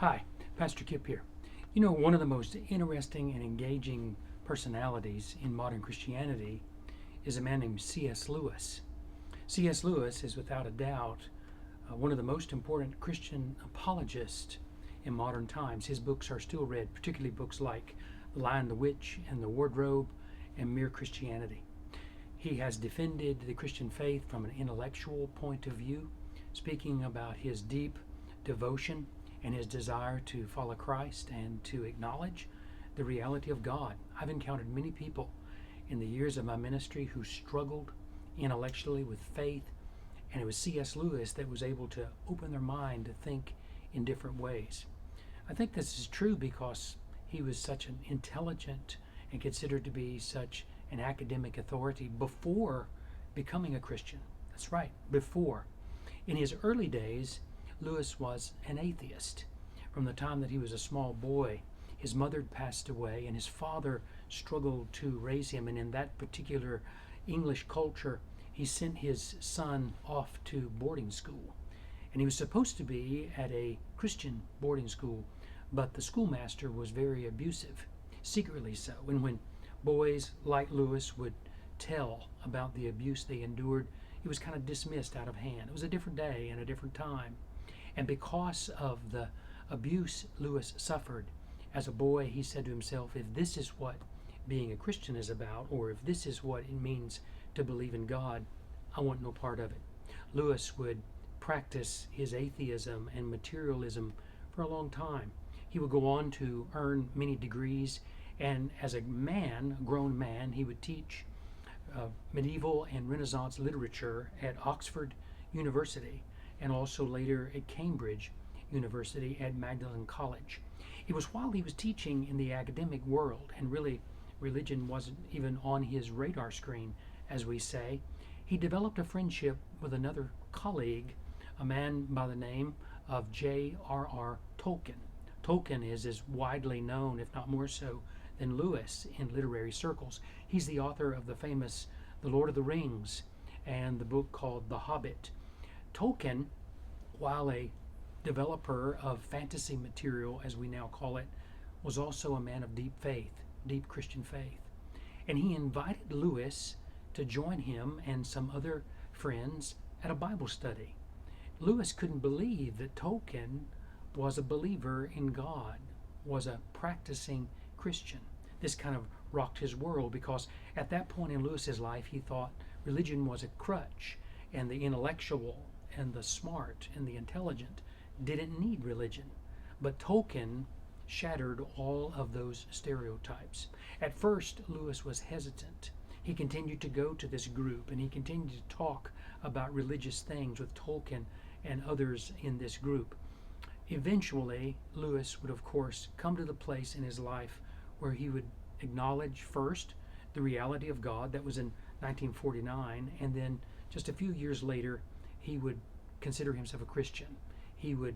Hi, Pastor Kip here. You know, one of the most interesting and engaging personalities in modern Christianity is a man named C.S. Lewis. C.S. Lewis is without a doubt one of the most important Christian apologists in modern times. His books are still read, particularly books like The Lion, the Witch, and the Wardrobe, and Mere Christianity. He has defended the Christian faith from an intellectual point of view, speaking about his deep devotion and his desire to follow Christ and to acknowledge the reality of God. I've encountered many people in the years of my ministry who struggled intellectually with faith, and it was C.S. Lewis that was able to open their mind to think in different ways. I think this is true because he was such an intelligent and considered to be such an academic authority before becoming a Christian. That's right, before. In his early days, Lewis was an atheist. From the time that he was a small boy, his mother had passed away and his father struggled to raise him. And in that particular English culture, he sent his son off to boarding school. And he was supposed to be at a Christian boarding school, but the schoolmaster was very abusive, secretly so. And when boys like Lewis would tell about the abuse they endured, it was kind of dismissed out of hand. It was a different day and a different time. And because of the abuse Lewis suffered as a boy, he said to himself, if this is what being a Christian is about, or if this is what it means to believe in God, I want no part of it. Lewis would practice his atheism and materialism for a long time. He would go on to earn many degrees, and as a man, a grown man, he would teach medieval and Renaissance literature at Oxford University, and also later at Cambridge University at Magdalen College. It was while he was teaching in the academic world, and really religion wasn't even on his radar screen, as we say, he developed a friendship with another colleague, a man by the name of J.R.R. Tolkien. Tolkien is as widely known, if not more so, than Lewis in literary circles. He's the author of the famous The Lord of the Rings and the book called The Hobbit. Tolkien, while a developer of fantasy material, as we now call it, was also a man of deep faith, deep Christian faith. And he invited Lewis to join him and some other friends at a Bible study. Lewis couldn't believe that Tolkien was a believer in God, was a practicing Christian. This kind of rocked his world because at that point in Lewis's life, he thought religion was a crutch, and the intellectual and the smart and the intelligent didn't need religion. But Tolkien shattered all of those stereotypes. At first, Lewis was hesitant. He continued to go to this group and he continued to talk about religious things with Tolkien and others in this group. Eventually, Lewis would, of course, come to the place in his life where he would acknowledge first the reality of God. That was in 1949, and then just a few years later, he would consider himself a Christian. He would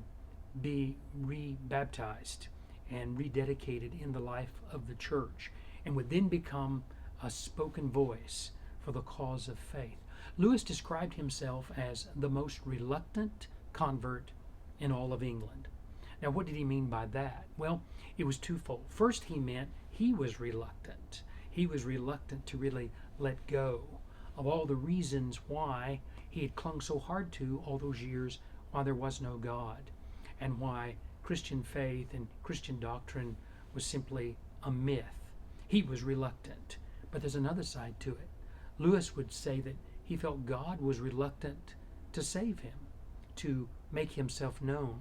be rebaptized and rededicated in the life of the church, and would then become a spoken voice for the cause of faith. Lewis described himself as the most reluctant convert in all of England. Now, what did he mean by that? Well, it was twofold. First, he meant he was reluctant. He was reluctant to really let go of all the reasons why he had clung so hard to all those years why there was no God, and why Christian faith and Christian doctrine was simply a myth. He was reluctant. But there's another side to it. Lewis would say that he felt God was reluctant to save him, to make himself known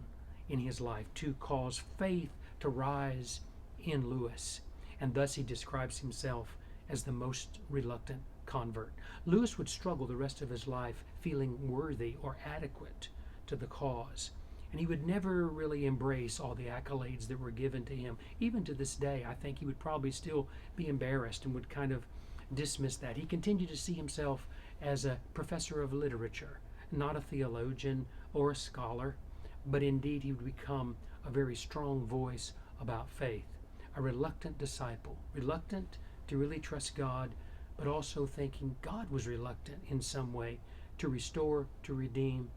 in his life, to cause faith to rise in Lewis. And thus he describes himself as the most reluctant convert. Lewis would struggle the rest of his life feeling worthy or adequate to the cause. And he would never really embrace all the accolades that were given to him. Even to this day, I think he would probably still be embarrassed and would kind of dismiss that. He continued to see himself as a professor of literature, not a theologian or a scholar, but indeed he would become a very strong voice about faith, a reluctant disciple, reluctant to really trust God, but also thinking God was reluctant in some way to restore, to redeem,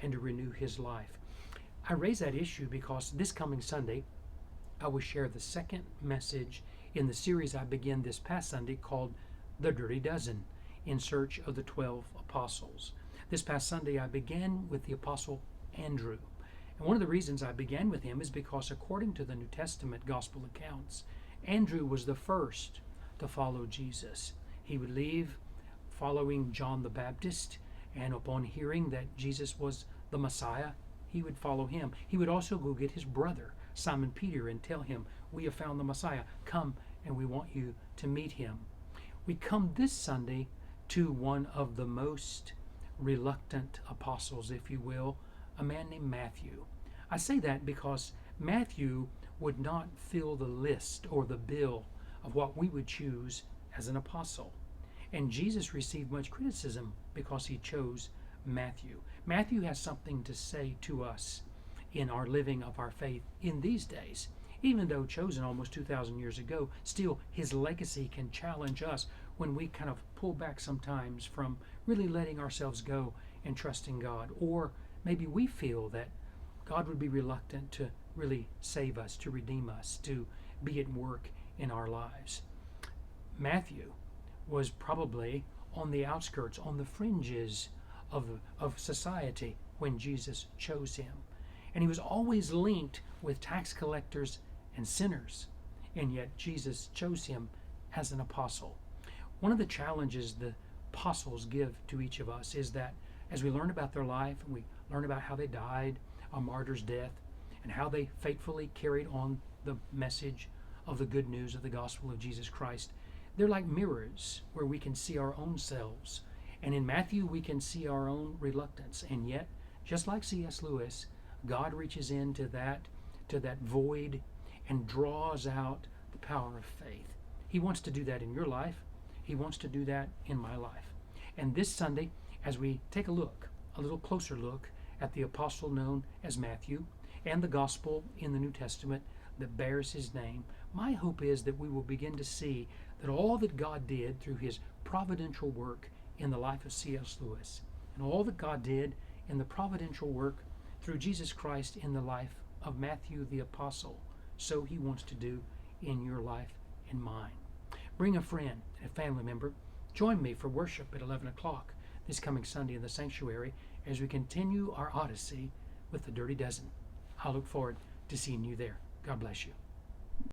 and to renew his life. I raise that issue because this coming Sunday, I will share the second message in the series I began this past Sunday called The Dirty Dozen, in search of the 12 apostles. This past Sunday, I began with the apostle Andrew. And one of the reasons I began with him is because, according to the New Testament gospel accounts, Andrew was the first to follow Jesus. He would leave following John the Baptist, and upon hearing that Jesus was the Messiah, he would follow him. He would also go get his brother, Simon Peter, and tell him, "We have found the Messiah. Come, and we want you to meet him." We come this Sunday to one of the most reluctant apostles, if you will, a man named Matthew. I say that because Matthew would not fill the list or the bill of what we would choose as an apostle. And Jesus received much criticism because he chose Matthew. Matthew has something to say to us in our living of our faith in these days. Even though chosen almost 2,000 years ago, still his legacy can challenge us when we kind of pull back sometimes from really letting ourselves go and trusting God. Or maybe we feel that God would be reluctant to really save us, to redeem us, to be at work in our lives. Matthew was probably on the outskirts, on the fringes of society when Jesus chose him. And he was always linked with tax collectors and sinners. And yet Jesus chose him as an apostle. One of the challenges the apostles give to each of us is that as we learn about their life and we learn about how they died, a martyr's death, and how they faithfully carried on the message of the good news of the gospel of Jesus Christ, they're like mirrors where we can see our own selves. And in Matthew, we can see our own reluctance. And yet, just like C.S. Lewis, God reaches into that void and draws out the power of faith. He wants to do that in your life. He wants to do that in my life. And this Sunday, as we take a little closer look at the apostle known as Matthew and the gospel in the New Testament that bears his name, my hope is that we will begin to see that all that God did through his providential work in the life of C.S. Lewis, and all that God did in the providential work through Jesus Christ in the life of Matthew the apostle, so he wants to do in your life and mine. Bring a friend and a family member. Join me for worship at 11 o'clock this coming Sunday in the sanctuary as we continue our odyssey with the Dirty Dozen. I look forward to seeing you there. God bless you.